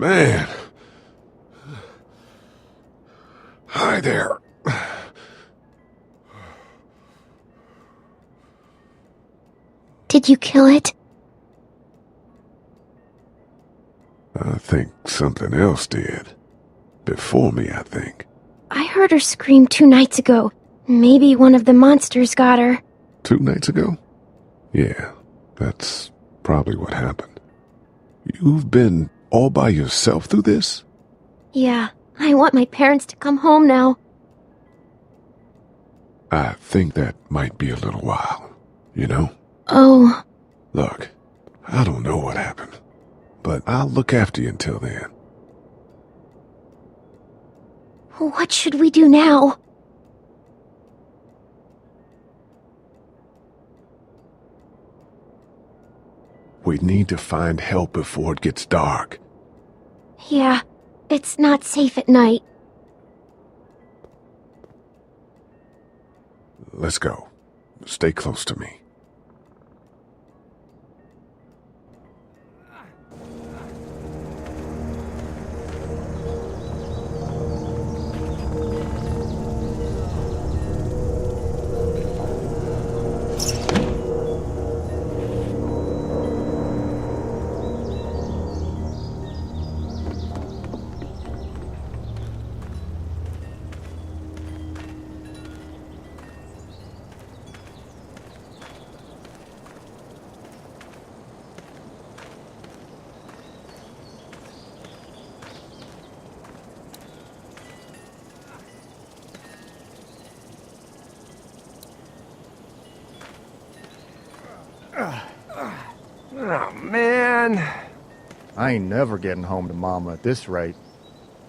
Man. Hi there. Did you kill it? I think something else did. Before me, I think. I heard her scream 2 nights ago. Maybe one of the monsters got her. 2 nights ago? Yeah, that's probably what happened. You've been all by yourself through this? Yeah, I want my parents to come home now. I think that might be a little while, you know? Oh. Look, I don't know what happened, but I'll look after you until then. What should we do now? We need to find help before it gets dark. Yeah, it's not safe at night. Let's go. Stay close to me. Oh, man. I ain't never getting home to Mama at this rate.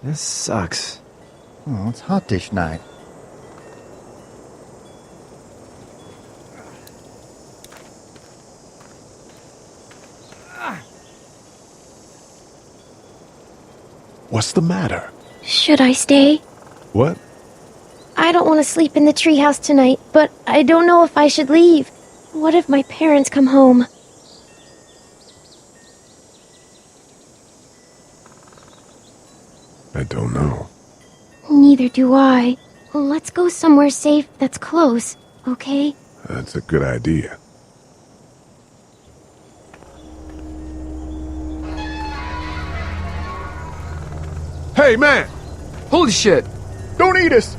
This sucks. Oh, it's hot dish night. What's the matter? Should I stay? What? I don't want to sleep in the treehouse tonight, but I don't know if I should leave. What if my parents come home? I don't know. Neither do I. Let's go somewhere safe that's close, okay? That's a good idea. Hey, man! Holy shit! Don't eat us!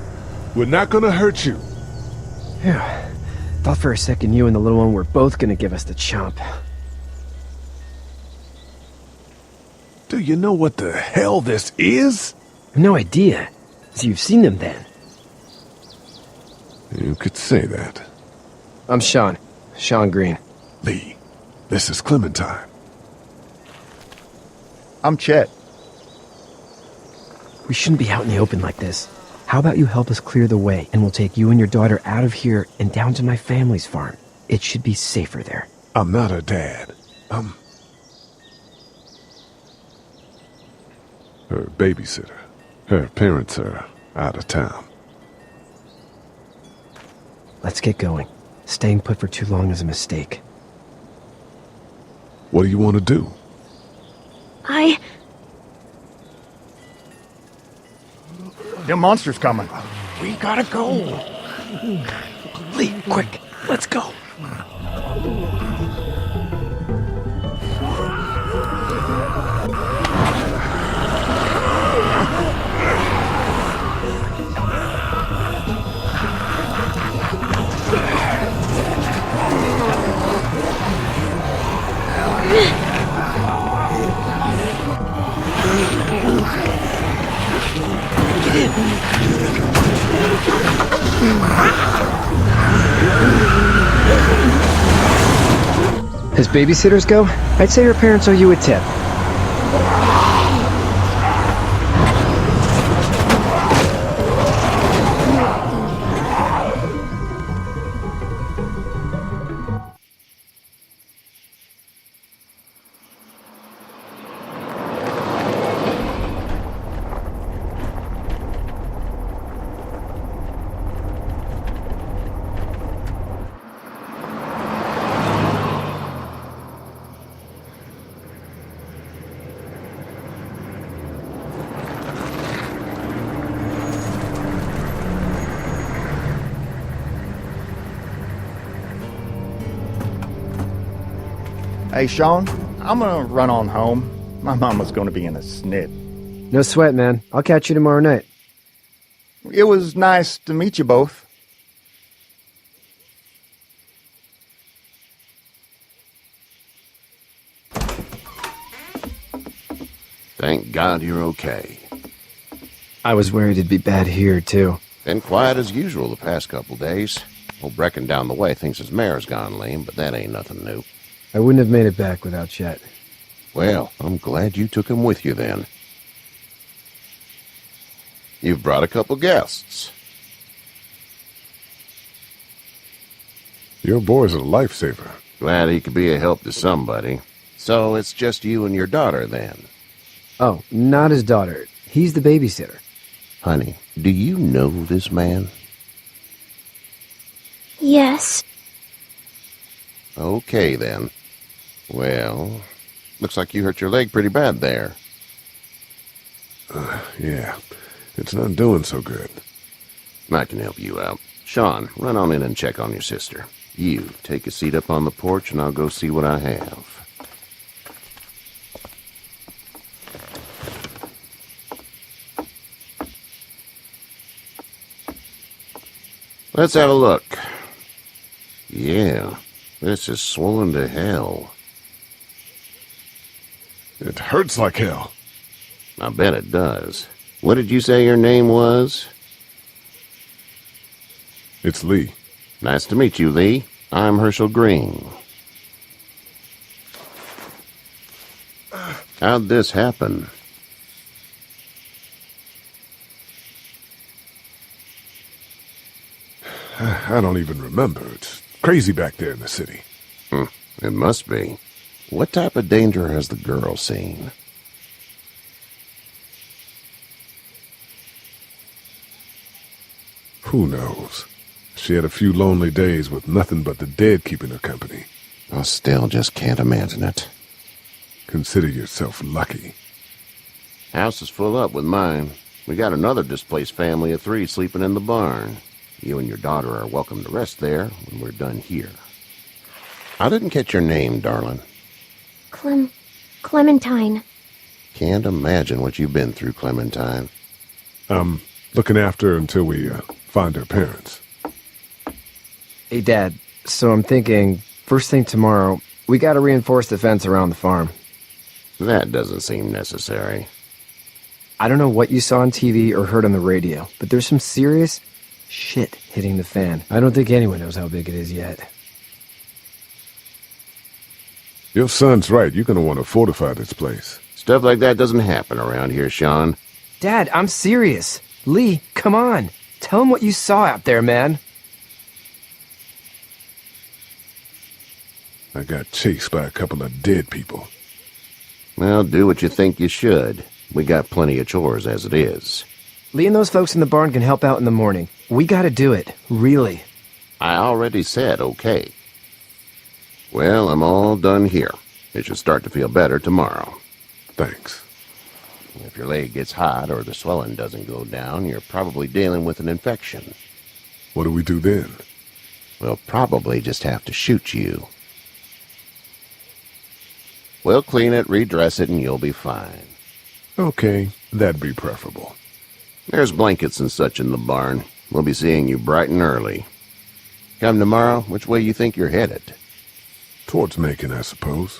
We're not gonna hurt you. Yeah. Thought for a second you and the little one were both gonna give us the chomp. Do you know what the hell this is? No idea. So you've seen them then? You could say that. I'm Sean. Sean Green. Lee, this is Clementine. I'm Chet. We shouldn't be out in the open like this. How about you help us clear the way, and we'll take you and your daughter out of here and down to my family's farm. It should be safer there. I'm not her dad. I'm her babysitter. Her parents are out of town. Let's get going. Staying put for too long is a mistake. What do you want to do? Them monsters coming. We gotta go. Lee, quick, let's go. As babysitters go, I'd say her parents owe you a tip. Hey, Sean, I'm gonna run on home. My mama's gonna be in a snit. No sweat, man. I'll catch you tomorrow night. It was nice to meet you both. Thank God you're okay. I was worried it'd be bad here, too. Been quiet as usual the past couple days. Old Brecken down the way thinks his mare's gone lame, but that ain't nothing new. I wouldn't have made it back without Chet. Well, I'm glad you took him with you then. You've brought a couple guests. Your boy's a lifesaver. Glad he could be a help to somebody. So it's just you and your daughter then? Oh, not his daughter. He's the babysitter. Honey, do you know this man? Yes. Okay then. Well, looks like you hurt your leg pretty bad there. Yeah, it's not doing so good. I can help you out. Sean, run on in and check on your sister. You, take a seat up on the porch and I'll go see what I have. Let's have a look. Yeah, this is swollen to hell. It hurts like hell. I bet it does. What did you say your name was? It's Lee. Nice to meet you, Lee. I'm Herschel Green. How'd this happen? I don't even remember. It's crazy back there in the city. It must be. What type of danger has the girl seen? Who knows? She had a few lonely days with nothing but the dead keeping her company. I still just can't imagine it. Consider yourself lucky. House is full up with mine. We got another displaced family of 3 sleeping in the barn. You and your daughter are welcome to rest there when we're done here. I didn't catch your name, darling. Clementine. Can't imagine what you've been through, Clementine. I'm looking after her until we find her parents. Hey, Dad. So I'm thinking, first thing tomorrow, we gotta reinforce the fence around the farm. That doesn't seem necessary. I don't know what you saw on TV or heard on the radio, but there's some serious shit hitting the fan. I don't think anyone knows how big it is yet. Your son's right. You're going to want to fortify this place. Stuff like that doesn't happen around here, Sean. Dad, I'm serious. Lee, come on. Tell him what you saw out there, man. I got chased by a couple of dead people. Well, do what you think you should. We got plenty of chores as it is. Lee and those folks in the barn can help out in the morning. We gotta do it. Really. I already said okay. Well, I'm all done here. It should start to feel better tomorrow. Thanks. If your leg gets hot or the swelling doesn't go down, you're probably dealing with an infection. What do we do then? We'll probably just have to shoot you. We'll clean it, redress it, and you'll be fine. Okay, that'd be preferable. There's blankets and such in the barn. We'll be seeing you bright and early. Come tomorrow, which way you think you're headed? Towards Macon, I suppose.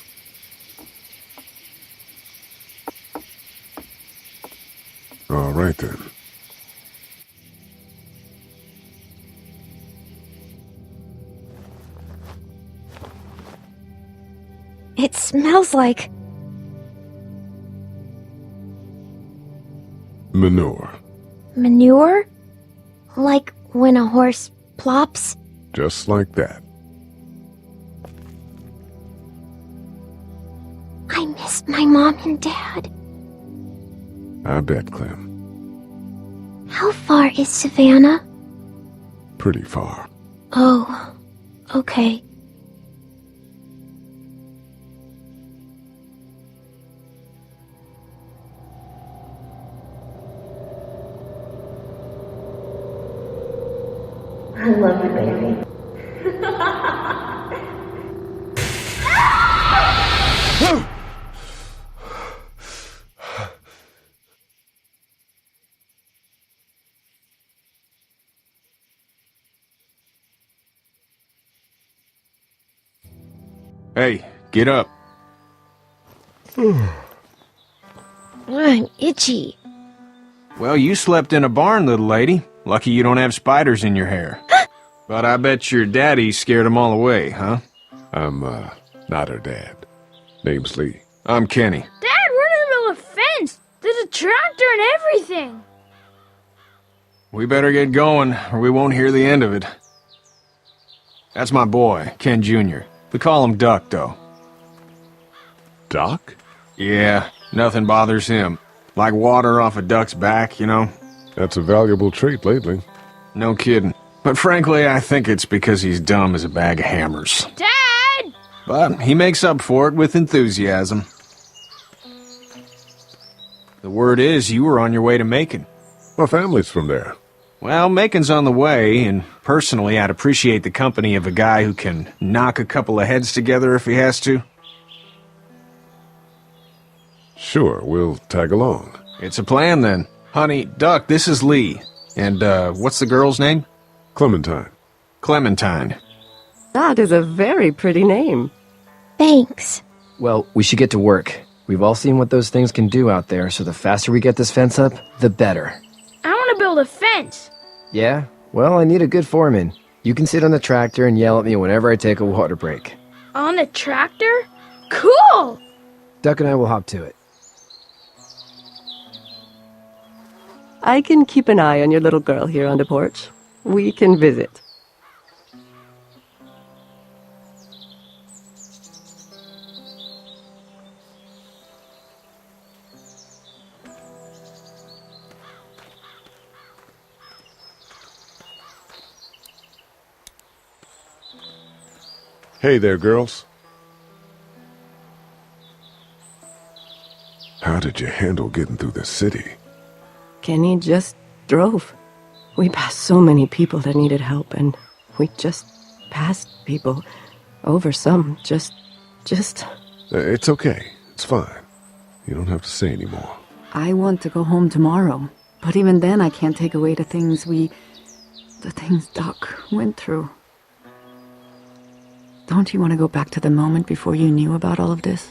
All right, then. It smells like... Manure. manure? Like when a horse plops? Just like that. I miss my mom and dad. I bet, Clem. How far is Savannah? Pretty far. Oh, okay. I love you, baby. Hey, get up. I'm itchy. Well, you slept in a barn, little lady. Lucky you don't have spiders in your hair. But I bet your daddy scared them all away, huh? I'm, not her dad. Name's Lee. I'm Kenny. Dad, we're in the middle of a fence. There's a tractor and everything. We better get going, or we won't hear the end of it. That's my boy, Ken Jr. We call him Duck, though. Doc? Yeah, nothing bothers him. Like water off a duck's back, you know? That's a valuable trait lately. No kidding. But frankly, I think it's because he's dumb as a bag of hammers. Dad! But he makes up for it with enthusiasm. The word is you were on your way to Macon. My family's from there. Well, Macon's on the way, and personally, I'd appreciate the company of a guy who can knock a couple of heads together if he has to. Sure, we'll tag along. It's a plan, then. Honey, Duck, this is Lee. And, what's the girl's name? Clementine. Clementine. That is a very pretty name. Thanks. Well, we should get to work. We've all seen what those things can do out there, so the faster we get this fence up, the better. I want to build a fence. Yeah? Well, I need a good foreman. You can sit on the tractor and yell at me whenever I take a water break. On the tractor? Cool! Duck and I will hop to it. I can keep an eye on your little girl here on the porch. We can visit. Hey there, girls. How did you handle getting through the city? Kenny just drove. We passed so many people that needed help, and we just passed people. Over some, just... It's okay. It's fine. You don't have to say anymore. I want to go home tomorrow, but even then I can't take away the things Doc went through. Don't you want to go back to the moment before you knew about all of this?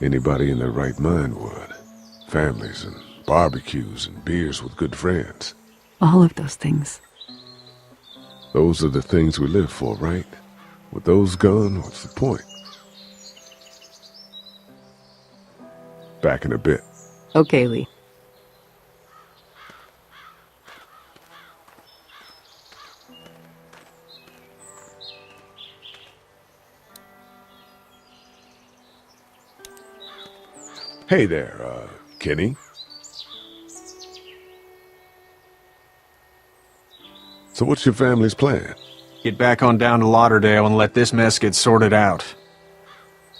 Anybody in their right mind would. Families and barbecues and beers with good friends. All of those things. Those are the things we live for, right? With those gone, what's the point? Back in a bit. Okay, Lee. Hey there, Kenny. So what's your family's plan? Get back on down to Lauderdale and let this mess get sorted out.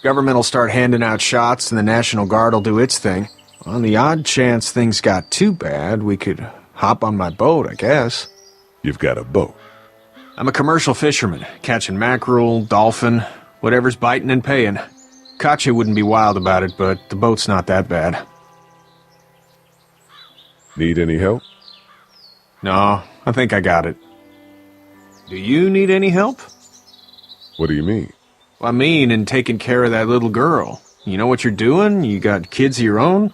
Government will start handing out shots and the National Guard will do its thing. On the odd chance things got too bad, we could hop on my boat, I guess. You've got a boat. I'm a commercial fisherman, catching mackerel, dolphin, whatever's biting and paying. Katya wouldn't be wild about it, but the boat's not that bad. Need any help? No, I think I got it. Do you need any help? What do you mean? I mean, in taking care of that little girl. You know what you're doing? You got kids of your own?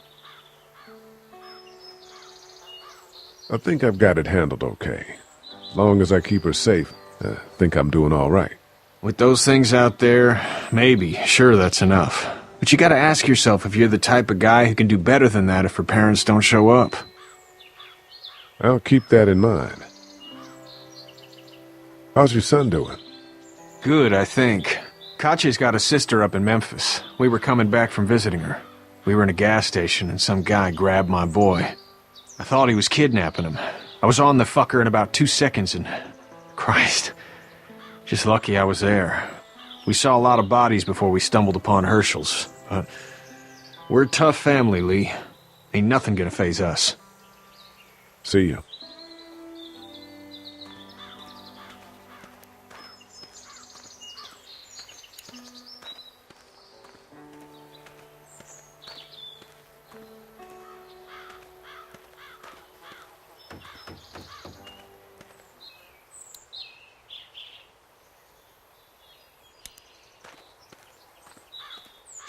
I think I've got it handled okay. As long as I keep her safe, I think I'm doing all right. With those things out there, maybe, sure, that's enough. But you gotta ask yourself if you're the type of guy who can do better than that if her parents don't show up. I'll keep that in mind. How's your son doing? Good, I think. Katya's got a sister up in Memphis. We were coming back from visiting her. We were in a gas station and some guy grabbed my boy. I thought he was kidnapping him. I was on the fucker in about 2 seconds and... Christ. Just lucky I was there. We saw a lot of bodies before we stumbled upon Herschel's, but... We're a tough family, Lee. Ain't nothing gonna faze us. See you.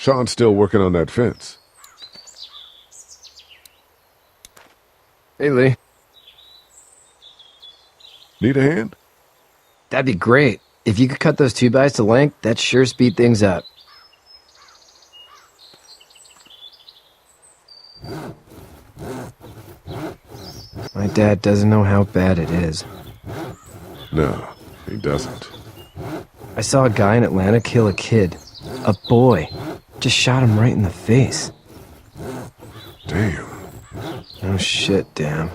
Sean's still working on that fence. Hey, Lee. Need a hand? That'd be great. If you could cut those 2x to length, that'd sure speed things up. My dad doesn't know how bad it is. No, he doesn't. I saw a guy in Atlanta kill a kid. A boy. Just shot him right in the face. Damn. Oh shit, damn.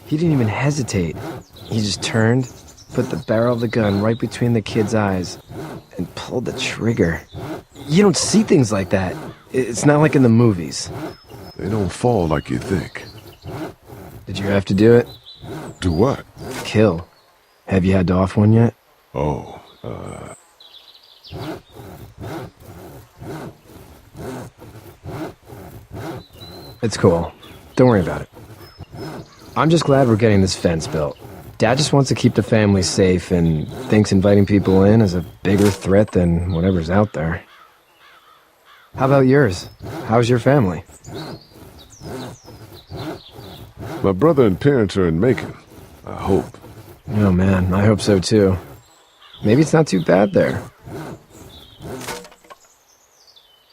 He didn't even hesitate. He just turned, put the barrel of the gun right between the kid's eyes, and pulled the trigger. You don't see things like that. It's not like in the movies. They don't fall like you think. Did you have to do it? Do what? Kill. Have you had to off one yet? Oh, It's cool. Don't worry about it. I'm just glad we're getting this fence built. Dad just wants to keep the family safe and thinks inviting people in is a bigger threat than whatever's out there. How about yours? How's your family? my brother and parents are in Macon. I hope. Oh man, I hope so too. Maybe it's not too bad there.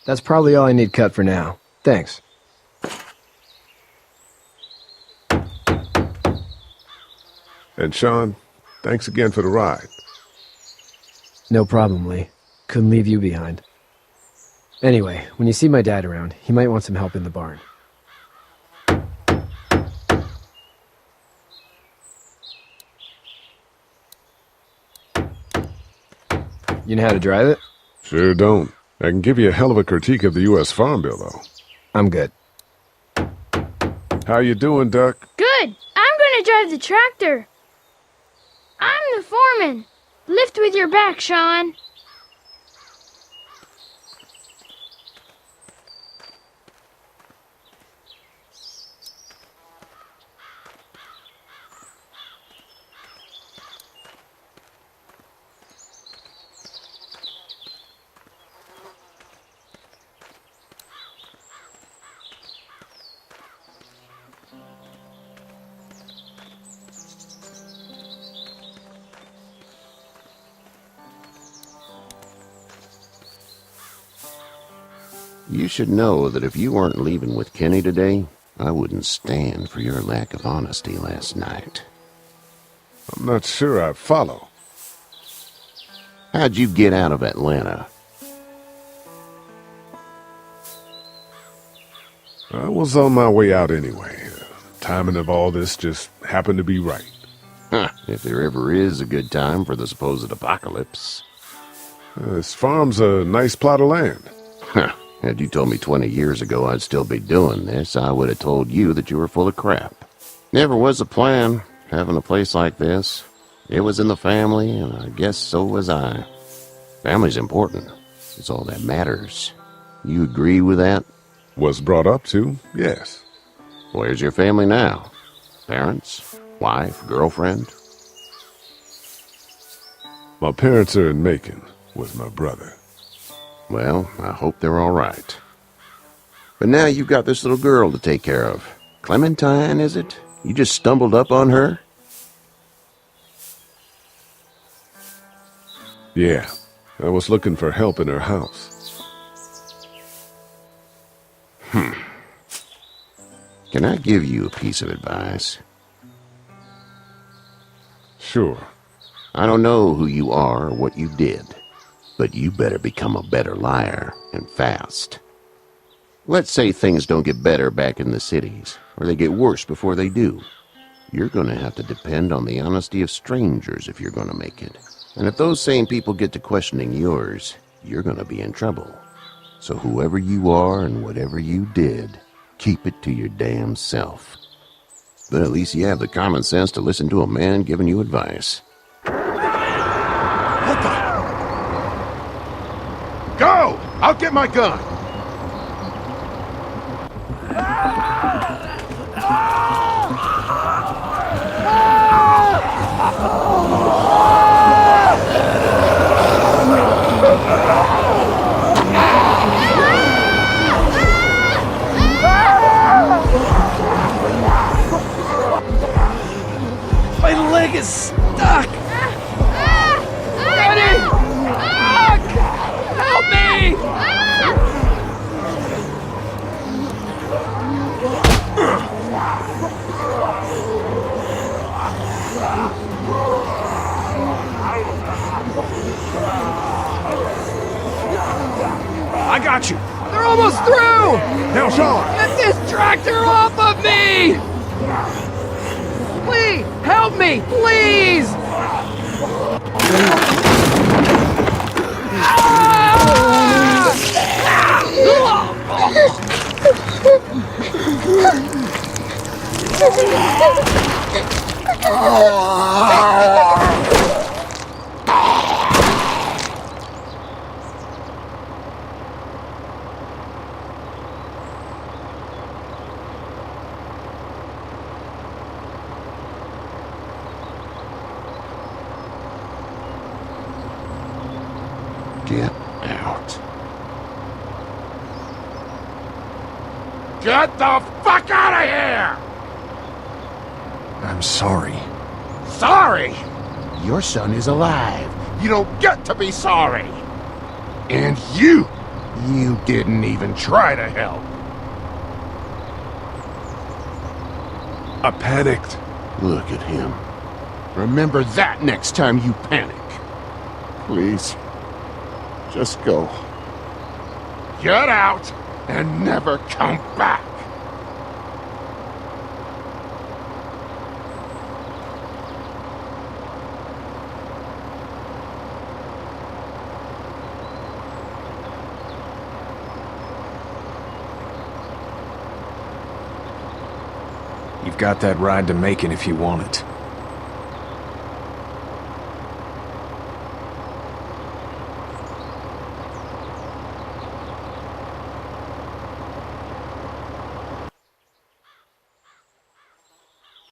That's probably all I need cut for now. Thanks. And Sean, thanks again for the ride. No problem, Lee. Couldn't leave you behind. Anyway, when you see my dad around, he might want some help in the barn. You know how to drive it? Sure don't. I can give you a hell of a critique of the U.S. Farm Bill, though. I'm good. How you doing, Duck? Good. I'm gonna drive the tractor. I'm the foreman. Lift with your back, Sean. You should know that if you weren't leaving with Kenny today, I wouldn't stand for your lack of honesty last night. I'm not sure I follow. How'd you get out of Atlanta? I was on my way out anyway. Timing of all this just happened to be right. Huh, if there ever is a good time for the supposed apocalypse. This farm's a nice plot of land. Huh. Had you told me 20 years ago I'd still be doing this, I would have told you that you were full of crap. Never was a plan, having a place like this. It was in the family, and I guess so was I. Family's important. It's all that matters. You agree with that? Was brought up to, yes. Where's your family now? Parents? Wife? Girlfriend? My parents are in Macon with my brother. Well, I hope they're all right. But now you've got this little girl to take care of. Clementine, is it? You just stumbled up on her? Yeah, I was looking for help in her house. Can I give you a piece of advice? Sure. I don't know who you are or what you did, but you better become a better liar, and fast. Let's say things don't get better back in the cities, or they get worse before they do. You're going to have to depend on the honesty of strangers if you're going to make it. And if those same people get to questioning yours, you're going to be in trouble. So whoever you are and whatever you did, keep it to your damn self. But at least you have the common sense to listen to a man giving you advice. What the? Go! I'll get my gun! leg is stuck! Ready! Help me! I got you. They're almost through! Now, Sean. Get this tractor off of me! Please, help me, please! Get out. Get the fuck out of here! I'm sorry. Sorry? Your son is alive. You don't get to be sorry. And you didn't even try to help. I panicked. Look at him. Remember that next time you panic. Please. Just go. Get out and never come back. You've got that ride to Macon if you want it.